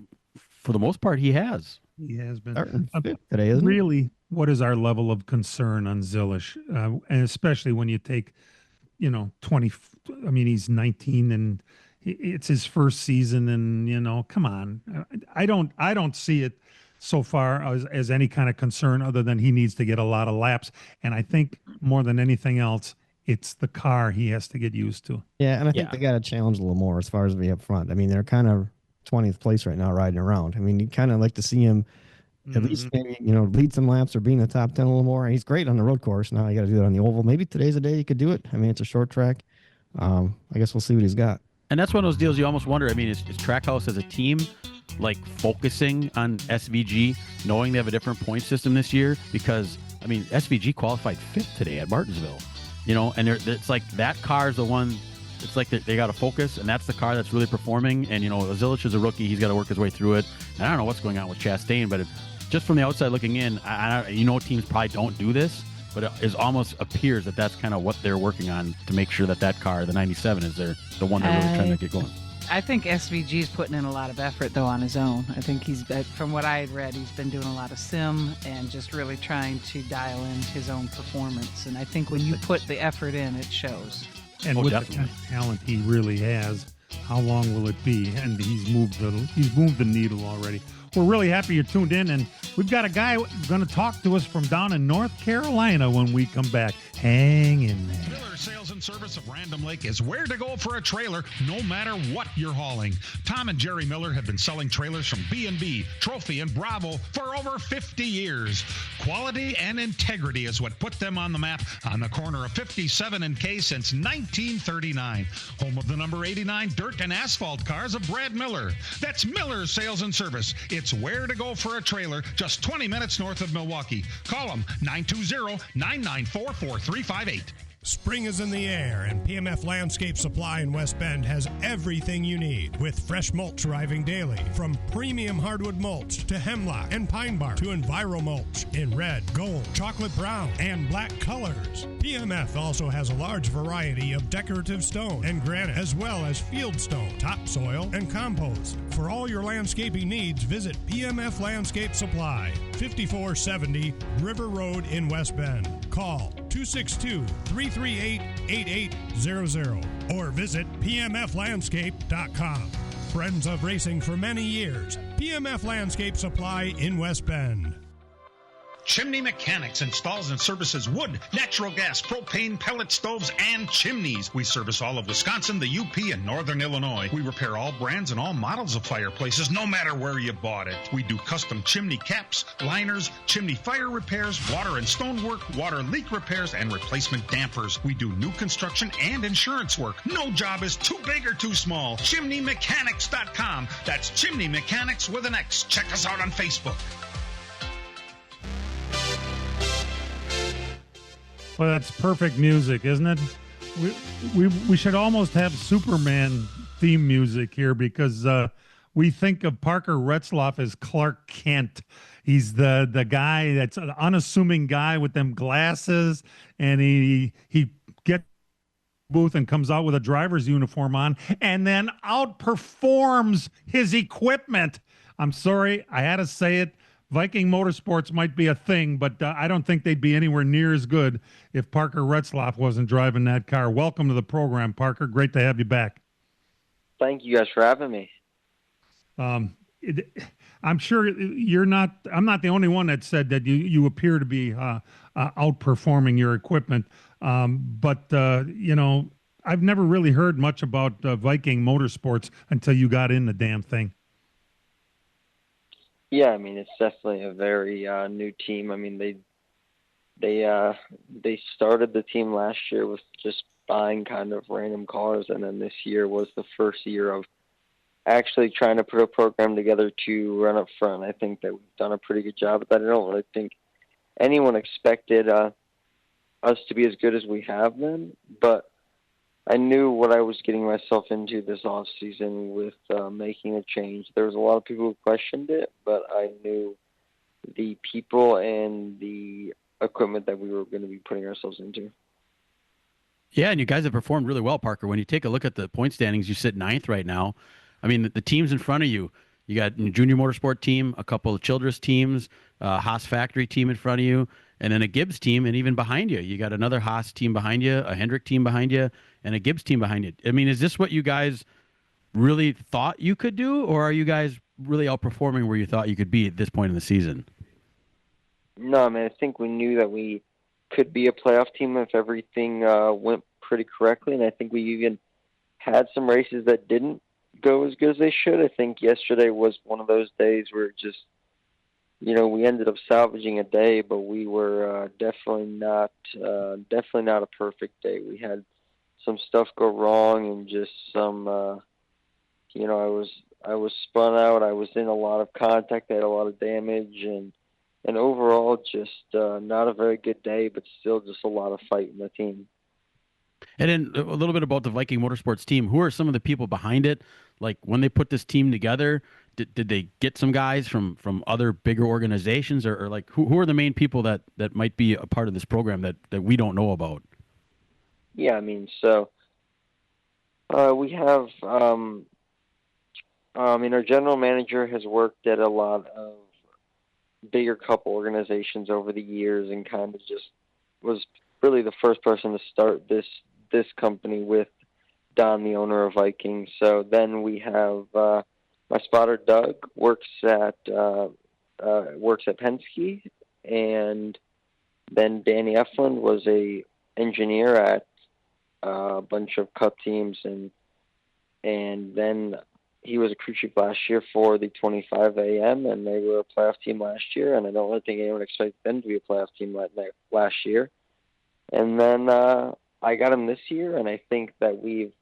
for the most part he has. He has been. Today, isn't really, what is our level of concern on Zilic, and especially when you take 20, I mean, he's 19 and it's his first season and, come on. I don't see it so far as any kind of concern other than he needs to get a lot of laps. And I think more than anything else, It's the car he has to get used to. Yeah, and I think they got to challenge a little more as far as the up front. I mean, they're kind of 20th place right now riding around. I mean, you kind of like to see him at least maybe, lead some laps or be in the top 10 a little more. He's great on the road course. Now you got to do it on the oval. Maybe today's the day he could do it. I mean, it's a short track. I guess we'll see what he's got. And that's one of those deals you almost wonder. I mean, is Trackhouse as a team like focusing on SVG, knowing they have a different point system this year? Because, I mean, SVG qualified 5th today at Martinsville. And it's like that car is the one. It's like they got to focus, and that's the car that's really performing. And Ozilich is a rookie; he's got to work his way through it. And I don't know what's going on with Chastain, but just from the outside looking in, teams probably don't do this, but it almost appears that that's kind of what they're working on to make sure that car, the 97, is the one they're really trying to get going. I think SVG's putting in a lot of effort, though, on his own. I think from what I had read, he's been doing a lot of sim and just really trying to dial in his own performance. And I think when you put the effort in, it shows. And with the kind of talent he really has, how long will it be? And he's moved the needle already. We're really happy you're tuned in, and we've got a guy going to talk to us from down in North Carolina when we come back. Hang in there. Miller Sales and Service of Random Lake is where to go for a trailer, no matter what you're hauling. Tom and Jerry Miller have been selling trailers from B&B, Trophy, and Bravo for over 50 years. Quality and integrity is what put them on the map on the corner of 57 and K since 1939. Home of the number 89 dirt and asphalt cars of Brad Miller. That's Miller Sales and Service. It's where to go for a trailer, just 20 minutes north of Milwaukee. Call them 920-994-4358. Spring is in the air, and PMF Landscape Supply in West Bend has everything you need, with fresh mulch arriving daily, from premium hardwood mulch to hemlock and pine bark to Enviro mulch in red, gold, chocolate brown, and black colors. PMF also has a large variety of decorative stone and granite, as well as field stone, topsoil, and compost. For all your landscaping needs, visit PMF Landscape Supply, 5470 River Road in West Bend. Call 262-338-8800 or visit pmflandscape.com. Friends of racing for many years. PMF Landscape Supply in West Bend. Chimney Mechanics installs and services wood, natural gas, propane, pellet stoves, and chimneys. We service all of Wisconsin, the UP, and Northern Illinois. We repair all brands and all models of fireplaces, no matter where you bought it. We do custom chimney caps, liners, chimney fire repairs, water and stonework, water leak repairs, and replacement dampers. We do new construction and insurance work. No job is too big or too small. ChimneyMechanics.com. That's Chimney Mechanics with an X. Check us out on Facebook. Well, that's perfect music, isn't it? We should almost have Superman theme music here, because we think of Parker Retzlaff as Clark Kent. He's the guy that's an unassuming guy with them glasses, and he gets booth and comes out with a driver's uniform on and then outperforms his equipment. I'm sorry, I had to say it. Viking Motorsports might be a thing, but I don't think they'd be anywhere near as good if Parker Retzlaff wasn't driving that car. Welcome to the program, Parker. Great to have you back. Thank you guys for having me. I'm sure I'm not the only one that said that you appear to be outperforming your equipment. But I've never really heard much about Viking Motorsports until you got in the damn thing. Yeah, I mean, it's definitely a very new team. I mean, they started the team last year with just buying kind of random cars, and then this year was the first year of actually trying to put a program together to run up front. I think that we've done a pretty good job of that. I don't really think anyone expected us to be as good as we have been, but I knew what I was getting myself into this off season with making a change. There was a lot of people who questioned it, but I knew the people and the equipment that we were going to be putting ourselves into. Yeah, and you guys have performed really well, Parker. When you take a look at the point standings, you sit 9th right now. I mean, the teams in front of you, you got a junior motorsport team, a couple of Childress teams, a Haas factory team in front of you, and then a Gibbs team, and even behind you, you got another Haas team behind you, a Hendrick team behind you, and a Gibbs team behind you. I mean, is this what you guys really thought you could do, or are you guys really outperforming where you thought you could be at this point in the season? No, I mean, I think we knew that we could be a playoff team if everything went pretty correctly. And I think we even had some races that didn't go as good as they should. I think yesterday was one of those days where just, we ended up salvaging a day, but we were definitely not a perfect day. We had some stuff go wrong and just some, I was spun out. I was in a lot of contact. I had a lot of damage, and overall just not a very good day, but still just a lot of fight in the team. And then a little bit about the Viking Motorsports team. Who are some of the people behind it? Like when they put this team together, did they get some guys from other bigger organizations, or like who are the main people that might be a part of this program that we don't know about? Yeah, I mean, so we have, our general manager has worked at a lot of bigger cup organizations over the years and kind of just was really the first person to start this company with Don, the owner of Viking. So then we have my spotter Doug works at Penske, and then Danny Eflin was a engineer at a bunch of cup teams, and then he was a crew chief last year for the 25 AM, and they were a playoff team last year, and I don't really think anyone expected them to be a playoff team last year. And then I got him this year, and I think that we've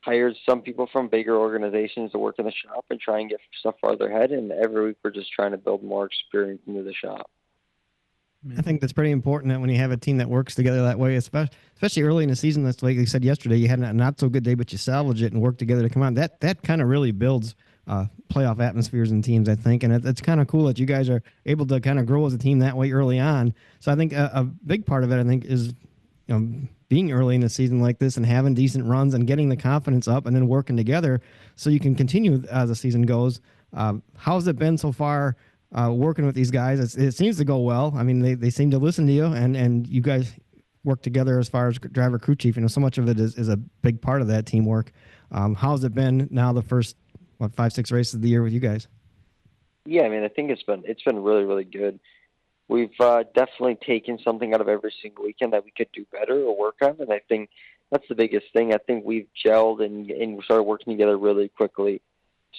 hired some people from bigger organizations to work in the shop and try and get stuff farther ahead, and every week we're just trying to build more experience into the shop. I think that's pretty important that when you have a team that works together that way, especially early in the season, that's like you said yesterday, you had a not so good day, but you salvage it and work together to come on. That kind of really builds playoff atmospheres and teams, I think. And it's kind of cool that you guys are able to kind of grow as a team that way early on. So I think a big part of it, I think, is being early in the season like this and having decent runs and getting the confidence up and then working together so you can continue as the season goes. How's it been so far? Working with these guys, it seems to go well. I mean, they seem to listen to you, and you guys work together as far as driver crew chief. So much of it is a big part of that teamwork. How's it been now the first 5-6 races of the year with you guys? Yeah, I mean, I think it's been really, really good. We've definitely taken something out of every single weekend that we could do better or work on, and I think that's the biggest thing. I think we've gelled and started working together really quickly.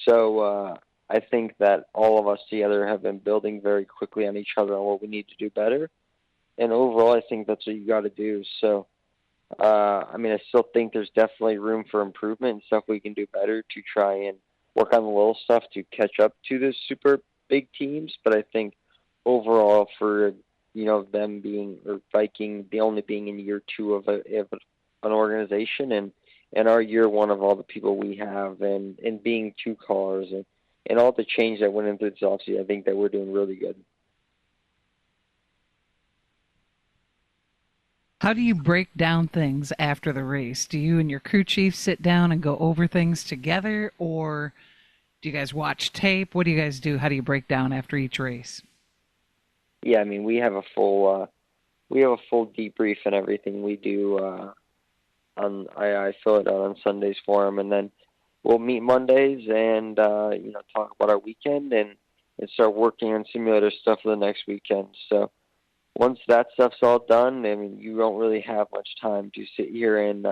So I think that all of us together have been building very quickly on each other on what we need to do better. And overall, I think that's what you got to do. So, I mean, I still think there's definitely room for improvement and stuff we can do better to try and work on the little stuff to catch up to the super big teams. But I think overall for, them being, or Viking, the only being in year 2 of an organization and our year 1 of all the people we have and being 2 cars and all the change that went into this offseason, I think that we're doing really good. How do you break down things after the race? Do you and your crew chief sit down and go over things together, or do you guys watch tape? What do you guys do? How do you break down after each race? Yeah, I mean, we have a full debrief and everything. We do I fill it out on Sundays for them, and then we'll meet Mondays and talk about our weekend and start working on simulator stuff for the next weekend. So once that stuff's all done, I mean, you don't really have much time to sit here and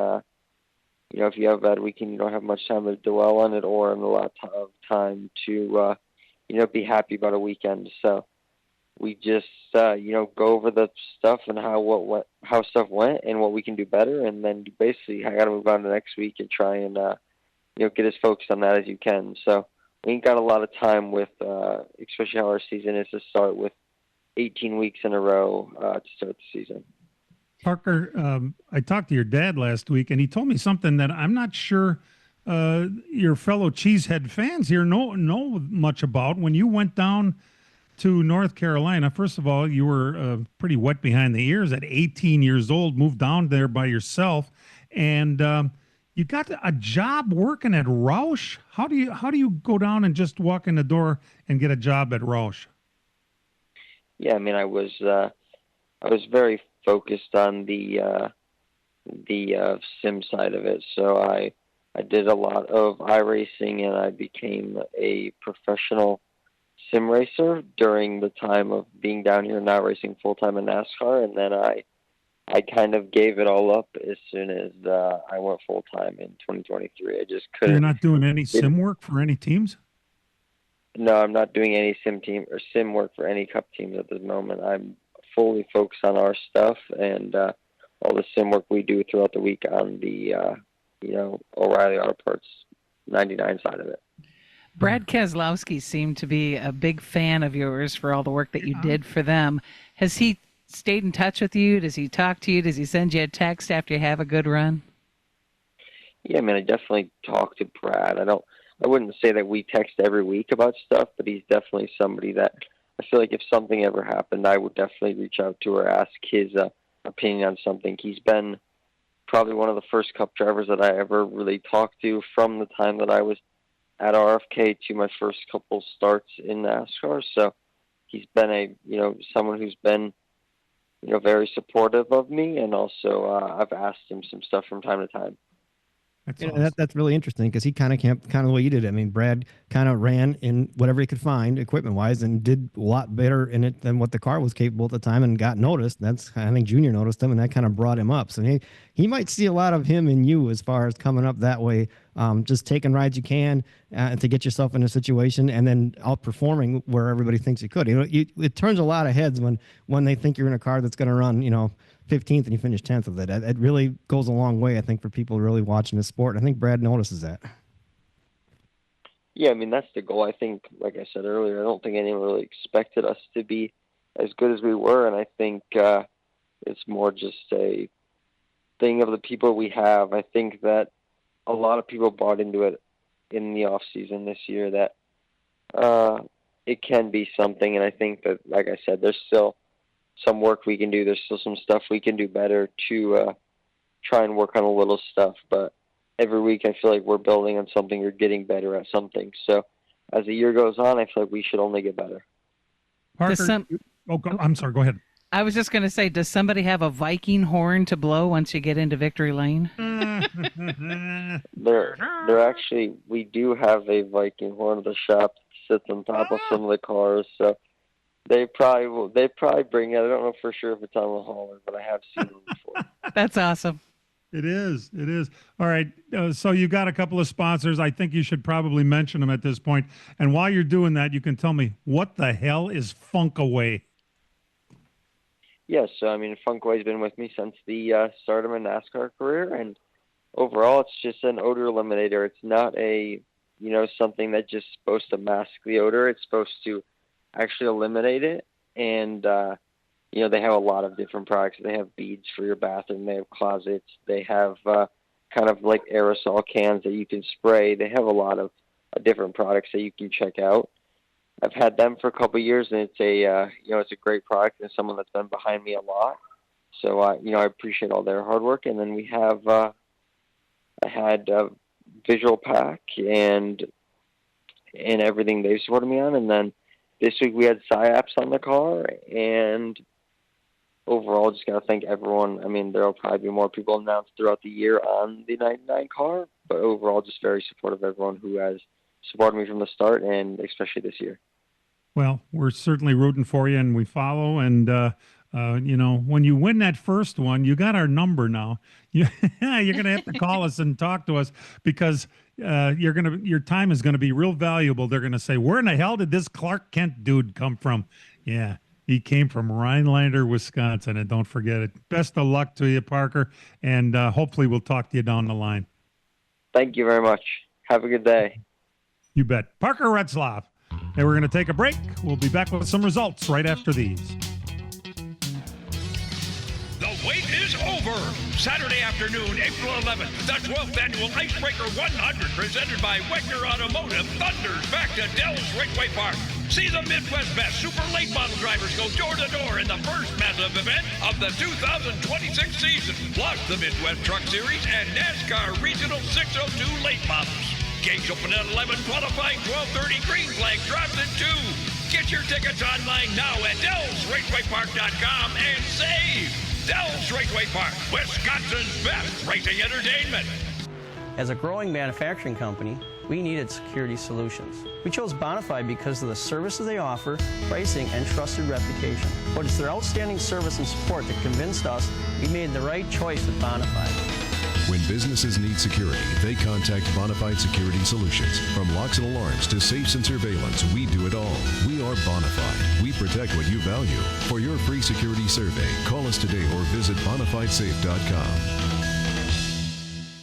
if you have a bad weekend, you don't have much time to dwell on it or a lot of time to be happy about a weekend. So we just go over the stuff and how stuff went and what we can do better, and then basically I got to move on to next week and try and get as focused on that as you can. So we ain't got a lot of time with, especially how our season is to start with 18 weeks in a row to start the season. Parker, I talked to your dad last week, and he told me something that I'm not sure your fellow Cheesehead fans here know much about. When you went down to North Carolina, first of all, you were pretty wet behind the ears at 18 years old, moved down there by yourself, and you got a job working at Roush. How do you go down and just walk in the door and get a job at Roush? Yeah, I mean, I was very focused on the sim side of it. So I did a lot of iRacing, and I became a professional sim racer during the time of being down here, not racing full time in NASCAR. And then I I kind of gave it all up as soon as I went full time in 2023. I just couldn't. You're not doing any sim work for any teams? No, I'm not doing any sim work for any Cup teams at this moment. I'm fully focused on our stuff and all the sim work we do throughout the week on the O'Reilly Auto Parts 99 side of it. Brad Keselowski seemed to be a big fan of yours for all the work that you did for them. Has he stayed in touch with you? Does he talk to you? Does he send you a text after you have a good run? Yeah, I mean, I definitely talk to Brad. I wouldn't say that we text every week about stuff, but he's definitely somebody that I feel like if something ever happened, I would definitely reach out to or ask his opinion on something. He's been probably one of the first Cup drivers that I ever really talked to from the time that I was at RFK to my first couple starts in NASCAR. So he's been someone who's been, very supportive of me, and also I've asked him some stuff from time to time. That's really interesting because he kind of the way you did it. I mean, Brad kind of ran in whatever he could find equipment wise and did a lot better in it than what the car was capable at the time and got noticed. I think Junior noticed him and that kind of brought him up. So he might see a lot of him in you as far as coming up that way, just taking rides you can to get yourself in a situation and then outperforming where everybody thinks you could. It turns a lot of heads when they think you're in a car that's going to run, 15th and you finish 10th with it. It really goes a long way, I think, for people really watching the sport. I think Brad notices that. Yeah, I mean, that's the goal. I think, like I said earlier, I don't think anyone really expected us to be as good as we were, and I think it's more just a thing of the people we have. I think that a lot of people bought into it in the off season this year that it can be something, and I think that, like I said, there's still some work we can do. There's still some stuff we can do better to try and work on a little stuff. But every week I feel like we're building on something or getting better at something. So as the year goes on, I feel like we should only get better. Parker, I'm sorry, go ahead. I was just going to say, does somebody have a Viking horn to blow once you get into victory lane? They're actually, we do have a Viking horn at the shop that sits on top of some of the cars. So They probably bring it. I don't know for sure if it's on the hauler, but I have seen them before. That's awesome. It is. All right. So you got a couple of sponsors. I think you should probably mention them at this point. And while you're doing that, you can tell me what the hell is Funkaway? Yes. So, I mean, Funkaway's been with me since the start of my NASCAR career. And overall, it's just an odor eliminator. It's not something that's just supposed to mask the odor. It's supposed to actually eliminate it. And they have a lot of different products. They have beads for your bathroom. They have closets. They have kind of like aerosol cans that you can spray. They have a lot of different products that you can check out. I've had them for a couple of years, and it's a great product and someone that's been behind me a lot. So I appreciate all their hard work. And then we have I had Visual Pack and everything they supported me on, and then this week we had PSYOPs on the car, and overall just got to thank everyone. I mean, there will probably be more people announced throughout the year on the 99 car, but overall just very supportive of everyone who has supported me from the start, and especially this year. Well, we're certainly rooting for you, and we follow. And, when you win that first one, you got our number now. You're going to have to call us and talk to us because your time is going to be real valuable. They're going to say, where in the hell did this Clark Kent dude come from? Yeah, he came from Rhinelander, Wisconsin, and don't forget it. Best of luck to you, Parker, and hopefully we'll talk to you down the line. Thank you very much. Have a good day. You bet. Parker Retzlaff. And we're going to take a break. We'll be back with some results right after these. The wait is over. Saturday afternoon, April 11th, the 12th annual Icebreaker 100 presented by Wegner Automotive thunders back to Dell's Raceway Park. See the Midwest Best Super Late Model drivers go door to door in the first massive event of the 2026 season, plus the Midwest Truck Series and NASCAR Regional 602 Late Models. Gates open at 11, qualifying 12:30. Green flag drops at 2. Get your tickets online now at DellsRacewayPark.com and save. Dell's Raceway Park, Wisconsin's best racing entertainment. As a growing manufacturing company, we needed security solutions. We chose Bonafide because of the services they offer, pricing, and trusted reputation. But it's their outstanding service and support that convinced us we made the right choice with Bonafide. When businesses need security, they contact Bonafide Security Solutions. From locks and alarms to safes and surveillance, we do it all. We are Bonafide. We protect what you value. For your free security survey, call us today or visit bonafidesafe.com.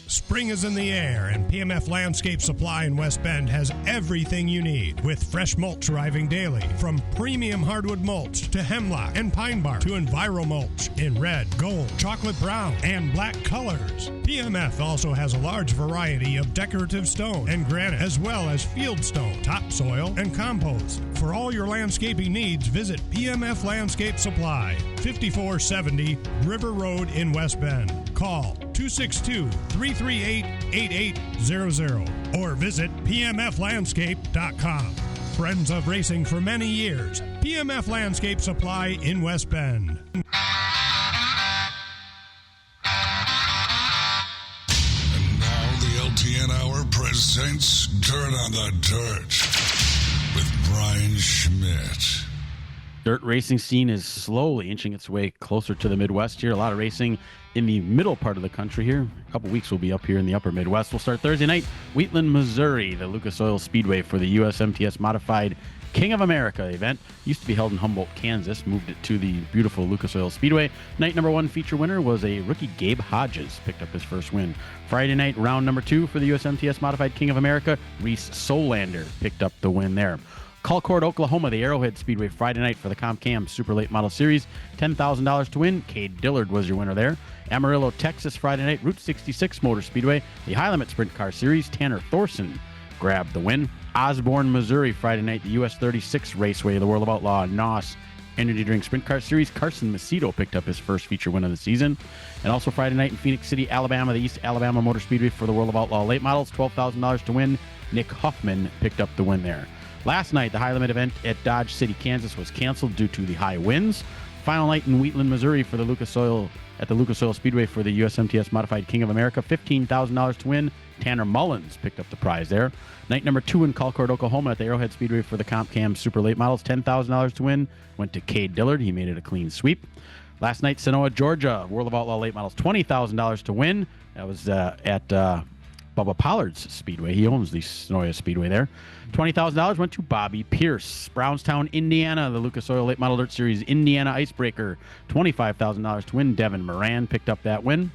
Spring is in the air, and PMF Landscape Supply in West Bend has everything you need, with fresh mulch arriving daily. From premium hardwood mulch to hemlock and pine bark to Enviro mulch in red, gold, chocolate brown, and black colors. PMF also has a large variety of decorative stone and granite, as well as field stone, topsoil, and compost. For all your landscaping needs, visit PMF Landscape Supply, 5470 River Road in West Bend. Call 262-338-8800 or visit pmflandscape.com. Friends of racing for many years. PMF Landscape Supply in West Bend. And now the LTN Hour presents Dirt on the Dirt with Brian Schmidt. Dirt racing scene is slowly inching its way closer to the Midwest here. A lot of racing in the middle part of the country here. A couple weeks we'll be up here in the upper Midwest. We'll start Thursday night, Wheatland, Missouri, the Lucas Oil Speedway for the USMTS Modified King of America event. Used to be held in Humboldt, Kansas. Moved it to the beautiful Lucas Oil Speedway. Night number one feature winner was a rookie Gabe Hodges. Picked up his first win. Friday night, round number two for the USMTS Modified King of America. Reese Solander picked up the win there. Colcord, Oklahoma, the Arrowhead Speedway Friday night for the ComCam Super Late Model Series. $10,000 to win. Cade Dillard was your winner there. Amarillo, Texas, Friday night, Route 66 Motor Speedway, the High Limit Sprint Car Series. Tanner Thorson grabbed the win. Osborne, Missouri, Friday night, the US 36 Raceway, the World of Outlaw NOS Energy Drink Sprint Car Series. Carson Macedo picked up his first feature win of the season. And also Friday night in Phoenix City, Alabama, the East Alabama Motor Speedway for the World of Outlaw Late Models. $12,000 to win. Nick Huffman picked up the win there. Last night, the High Limit event at Dodge City, Kansas was canceled due to the high winds. Final night in Wheatland, Missouri for the Lucas Oil Speedway for the USMTS Modified King of America. $15,000 to win. Tanner Mullins picked up the prize there. Night number two in Colcord, Oklahoma at the Arrowhead Speedway for the ComCam Super Late Models. $10,000 to win. Went to Cade Dillard. He made it a clean sweep. Last night, Sonoma, Georgia, World of Outlaw Late Models. $20,000 to win. That was at Bubba Pollard's Speedway. He owns the Sonoma Speedway there. $20,000 went to Bobby Pierce. Brownstown, Indiana, the Lucas Oil Late Model Dirt Series Indiana Icebreaker. $25,000 to win. Devin Moran picked up that win.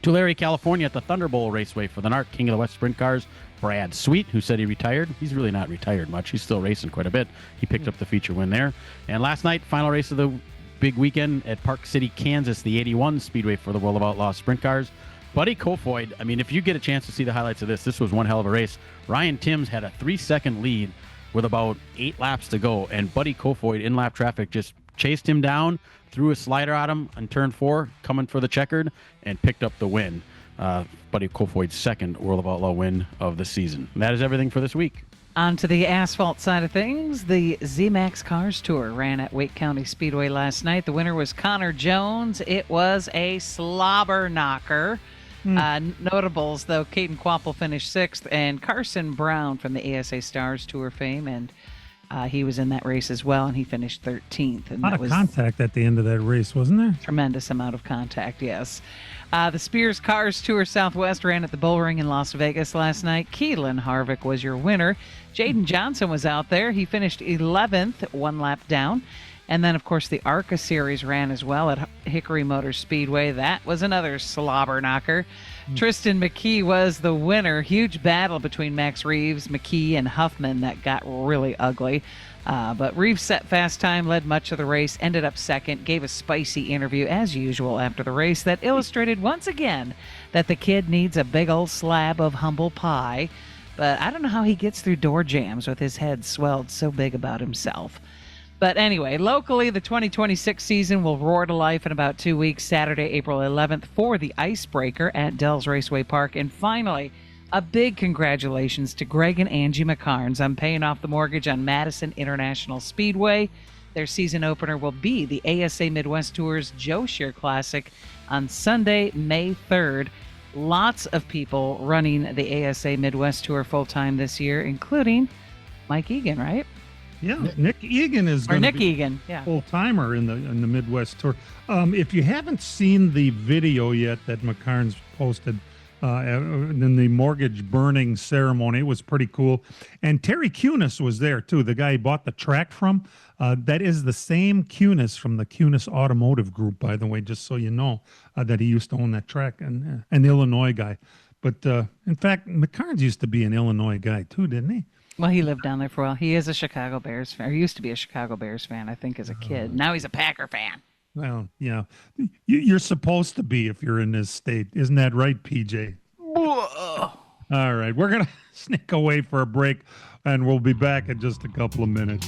Tulare, California at the Thunderbolt Raceway for the NARC King of the West Sprint Cars. Brad Sweet, who said he retired. He's really not retired much. He's still racing quite a bit. He picked up the feature win there. And last night, final race of the big weekend at Park City, Kansas, the 81 Speedway for the World of Outlaw Sprint Cars. Buddy Kofoid, I mean, if you get a chance to see the highlights of this was one hell of a race. Ryan Timms had a 3-second lead with about 8 laps to go, and Buddy Kofoid in lap traffic just chased him down, threw a slider at him on turn 4, coming for the checkered, and picked up the win. Buddy Kofoid's second World of Outlaw win of the season. And that is everything for this week. On to the asphalt side of things, the Z-Max Cars Tour ran at Wake County Speedway last night. The winner was Connor Jones. It was a slobber knocker. Notables, though, Caden Quapple finished 6th, and Carson Brown from the ASA Stars Tour fame, and he was in that race as well, and he finished 13th. And a lot of contact at the end of that race, wasn't there? Tremendous amount of contact, yes. The Spears Cars Tour Southwest ran at the Bullring in Las Vegas last night. Keelan Harvick was your winner. Jaden Johnson was out there. He finished 11th, 1 lap down. And then, of course, the ARCA Series ran as well at Hickory Motor Speedway. That was another slobber knocker. Tristan McKee was the winner. Huge battle between Max Reeves, McKee, and Huffman that got really ugly. But Reeves set fast time, led much of the race, ended up second, gave a spicy interview as usual after the race that illustrated once again that the kid needs a big old slab of humble pie. But I don't know how he gets through door jams with his head swelled so big about himself. But anyway, locally, the 2026 season will roar to life in about 2 weeks, Saturday, April 11th, for the Icebreaker at Dells Raceway Park. And finally, a big congratulations to Greg and Angie McCarnes on paying off the mortgage on Madison International Speedway. Their season opener will be the ASA Midwest Tour's Joe Shear Classic on Sunday, May 3rd lots of people running the ASA Midwest Tour full time this year, including Mike Egan, right? Yeah, Nick Egan is Or going to Nick be Egan, yeah. full timer in the Midwest Tour. If you haven't seen the video yet that McCarnes posted in the mortgage burning ceremony, it was pretty cool. And Terry Kunis was there too, the guy he bought the track from. That is the same Kunis from the Kunis Automotive Group, by the way, just so you know, that he used to own that track, and an Illinois guy. But in fact, McCarnes used to be an Illinois guy too, didn't he? Well, he lived down there for a while. He is a Chicago Bears fan. Or used to be a Chicago Bears fan, I think, as a kid. Now he's a Packer fan. Well, yeah. You're supposed to be if you're in this state. Isn't that right, PJ? All right. We're going to sneak away for a break, and we'll be back in just a couple of minutes.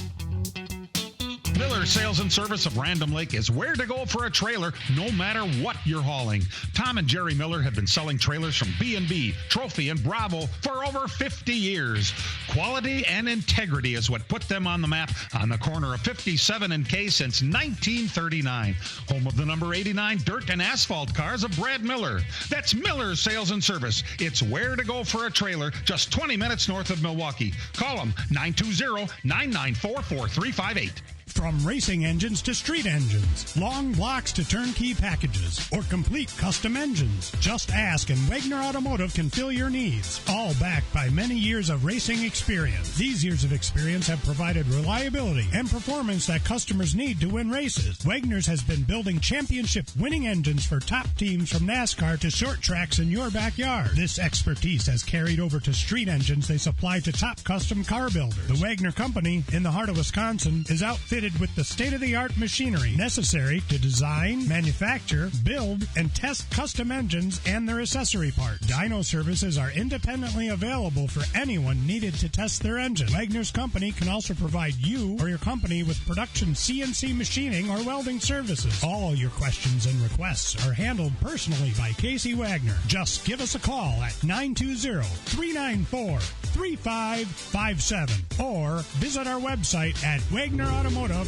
Miller Sales and Service of Random Lake is where to go for a trailer, no matter what you're hauling. Tom and Jerry Miller have been selling trailers from B&B, Trophy, and Bravo for over 50 years. Quality and integrity is what put them on the map on the corner of 57 and K since 1939. Home of the number 89 dirt and asphalt cars of Brad Miller. That's Miller Sales and Service. It's where to go for a trailer, just 20 minutes north of Milwaukee. Call them 920-994-4358. From racing engines to street engines, long blocks to turnkey packages, or complete custom engines, just ask and Wagner Automotive can fill your needs. All backed by many years of racing experience. These years of experience have provided reliability and performance that customers need to win races. Wagner's has been building championship winning engines for top teams from NASCAR to short tracks in your backyard. This expertise has carried over to street engines they supply to top custom car builders. The Wagner Company, in the heart of Wisconsin, is outfitted with the state-of-the-art machinery necessary to design, manufacture, build, and test custom engines and their accessory parts. Dyno services are independently available for anyone needed to test their engine. Wagner's Company can also provide you or your company with production CNC machining or welding services. All your questions and requests are handled personally by Casey Wagner. Just give us a call at 920-394-3557 or visit our website at wagnerautomotive.com. The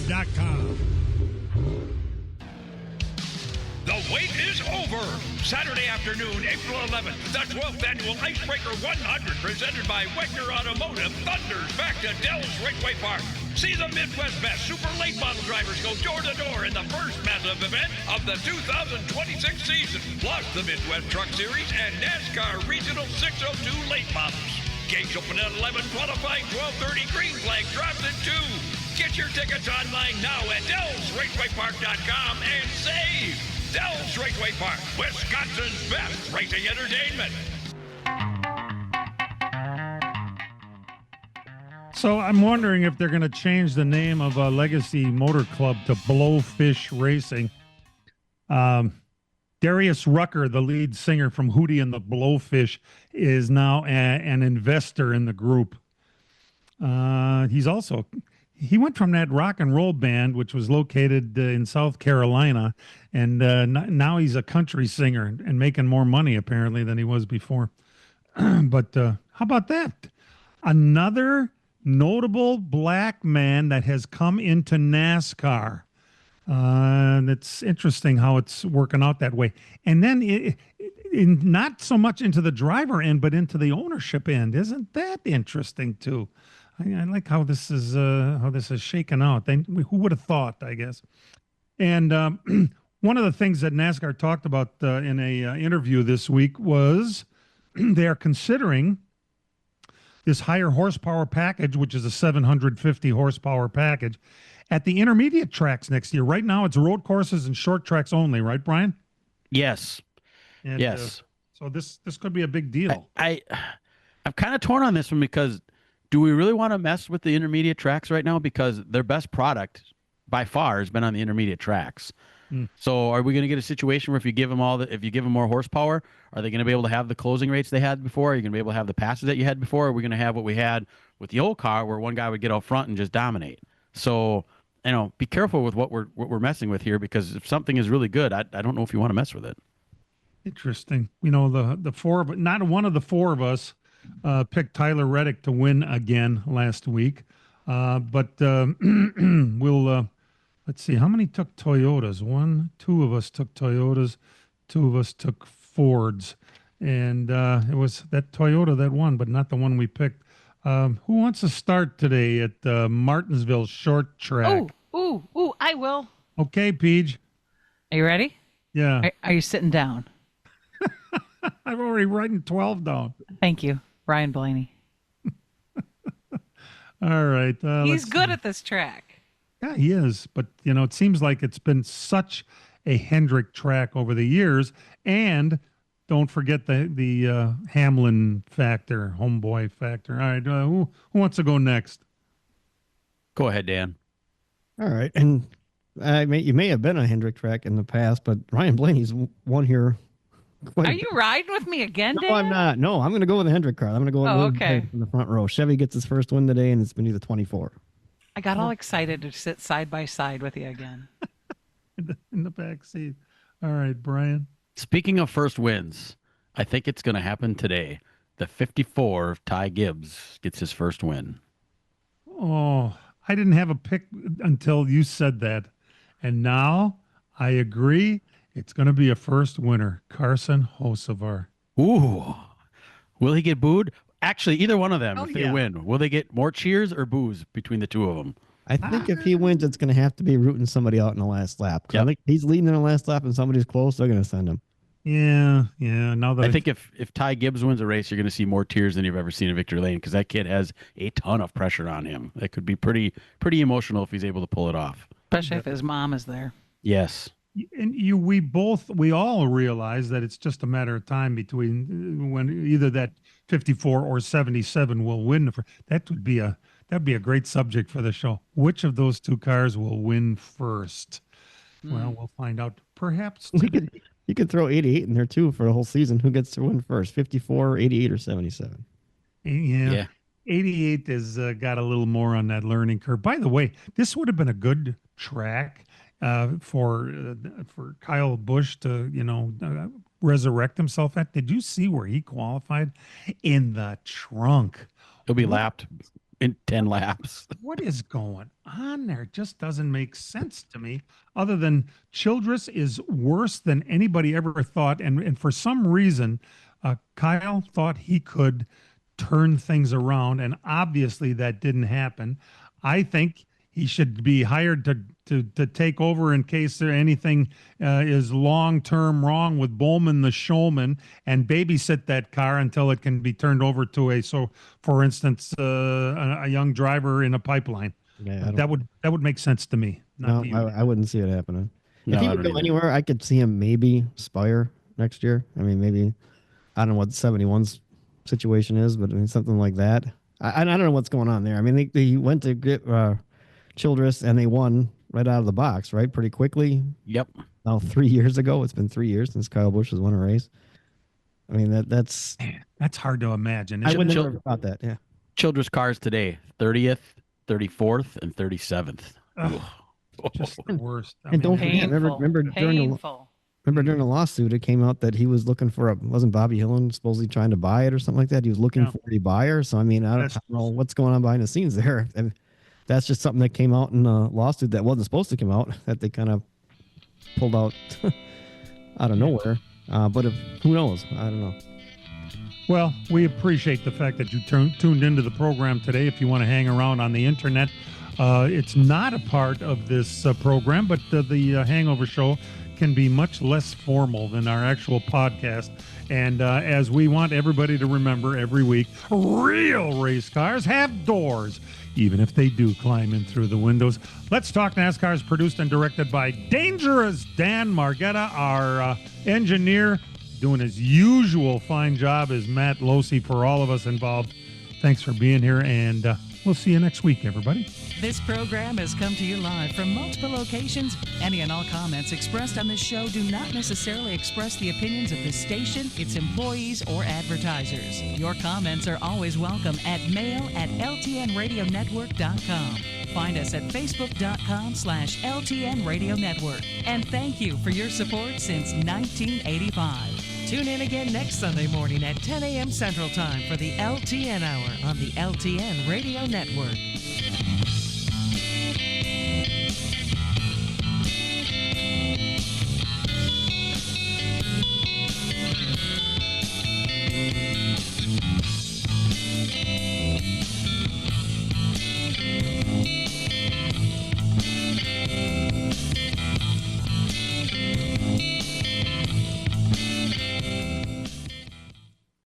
wait is over. Saturday afternoon, April 11th, the 12th annual Icebreaker 100 presented by Wagner Automotive thunders back to Dell's Raceway Park. See the Midwest Best Super Late Model drivers go door to door in the first massive event of the 2026 season, plus the Midwest Truck Series and NASCAR Regional 602 Late Models. Gates open at 11, qualifying 12:30. Green flag drops at 2. Get your tickets online now at DellsRacewayPark.com and save. Dell's Raceway Park, Wisconsin's best racing entertainment. So I'm wondering if they're going to change the name of Legacy Motor Club to Blowfish Racing. Darius Rucker, the lead singer from Hootie and the Blowfish, is now an investor in the group. He went from that rock and roll band, which was located in South Carolina, and now he's a country singer and making more money, apparently, than he was before. But how about that? Another notable black man that has come into NASCAR. And it's interesting how it's working out that way. And then not so much into the driver end, but into the ownership end. Isn't that interesting, too? I like how this is shaken out. Who would have thought, I guess. And one of the things that NASCAR talked about in a interview this week was they are considering this higher horsepower package, which is a 750 horsepower package, at the intermediate tracks next year. Right now, it's road courses and short tracks only, right, Brian? Yes. And, yes. So this could be a big deal. I'm kind of torn on this one because do we really want to mess with the intermediate tracks right now? Because their best product by far has been on the intermediate tracks. So are we going to get a situation where if you give them more horsepower, are they going to be able to have the closing rates they had before? Are you going to be able to have the passes that you had before? Or are we going to have what we had with the old car where one guy would get out front and just dominate? So, be careful with what we're messing with here, because if something is really good, I don't know if you want to mess with it. Interesting. The four of not one of the four of us picked Tyler Reddick to win again last week. But we'll let's see, how many took Toyotas? Two of us took Toyotas, two of us took Fords. and it was that Toyota that won, but not the one we picked. Who wants to start today at Martinsville Short Track? Ooh, I will. Okay, Peach. Are you ready? Yeah. Are you sitting down? I've already written 12 down. Thank you, Brian Blaney. All right. He's good at this track. Yeah, he is. But, it seems like it's been such a Hendrick track over the years. And don't forget the Hamlin factor, homeboy factor. All right. Who wants to go next? Go ahead, Dan. All right. And you may have been a Hendrick track in the past, but Ryan Blaney's won here. Are you riding with me again, Dan? No, I'm not. No, I'm going to go with the Hendrick car. I'm going to go with okay. in the front row. Chevy gets his first win today, and it's been either 24. I got all excited to sit side by side with you again. in the back seat. All right, Brian. Speaking of first wins, I think it's going to happen today. The 54 of Ty Gibbs gets his first win. Oh, I didn't have a pick until you said that. And now I agree. It's going to be a first winner, Carson Hocevar. Ooh. Will he get booed? Actually, either one of them, if they yeah. win, will they get more cheers or boos between the two of them? I think if he wins, it's going to have to be rooting somebody out in the last lap. Yep. I think he's leading in the last lap and somebody's close, they're going to send him. Yeah. Now that I think if Ty Gibbs wins a race, you're going to see more tears than you've ever seen in Victory Lane because that kid has a ton of pressure on him. That could be pretty emotional if he's able to pull it off. Especially if his mom is there. Yes. And we all realize that it's just a matter of time between when either that 54 or 77 will win. That'd be a great subject for the show. Which of those two cars will win first? Well, we'll find out. Perhaps You could throw 88 in there too for the whole season. Who gets to win first? 54, 88, or 77? Yeah. 88 has got a little more on that learning curve. By the way, this would have been a good track for Kyle Busch to resurrect himself at. Did you see where he qualified? In the trunk. He'll be lapped in 10 laps. What is going on there? It just doesn't make sense to me. Other than Childress is worse than anybody ever thought, and for some reason, Kyle thought he could turn things around, and obviously that didn't happen. I think he should be hired to take over in case there anything is long-term wrong with Bowman the showman and babysit that car until it can be turned over to for instance, a young driver in a pipeline. Yeah, that would make sense to me. No, I wouldn't see it happening. No, if he I would don't go either. anywhere, I could see him maybe Spire next year. I mean, maybe, I don't know what 71's situation is, but I mean, something like that. I don't know what's going on there. I mean, they went to get Childress and they won right out of the box, right? Pretty quickly. Yep. Now 3 years ago, it's been 3 years since Kyle Busch has won a race. I mean, that's hard to imagine. I would never have thought that. Yeah. Childress cars today, 30th, 34th, and 37th. Ugh, just the worst. And don't forget, remember during the lawsuit, it came out that he was looking for wasn't Bobby Hillen supposedly trying to buy it or something like that? He was looking for a buyer. So, I mean, I don't know what's going on behind the scenes there. And that's just something that came out in a lawsuit that wasn't supposed to come out, that they kind of pulled out out of nowhere. But who knows? I don't know. Well, we appreciate the fact that you tuned into the program today. If you want to hang around on the internet, it's not a part of this program, but the Hangover Show can be much less formal than our actual podcast. And as we want everybody to remember every week, real race cars have doors, even if they do climb in through the windows. Let's Talk NASCAR is produced and directed by Dangerous Dan Margetta, our engineer, doing his usual fine job as Matt Losey for all of us involved. Thanks for being here, and we'll see you next week, everybody. This program has come to you live from multiple locations. Any and all comments expressed on this show do not necessarily express the opinions of this station, its employees, or advertisers. Your comments are always welcome at mail@ltnradionetwork.com. Find us at facebook.com/LTN Radio Network. And thank you for your support since 1985. Tune in again next Sunday morning at 10 a.m. Central Time for the LTN Hour on the LTN Radio Network.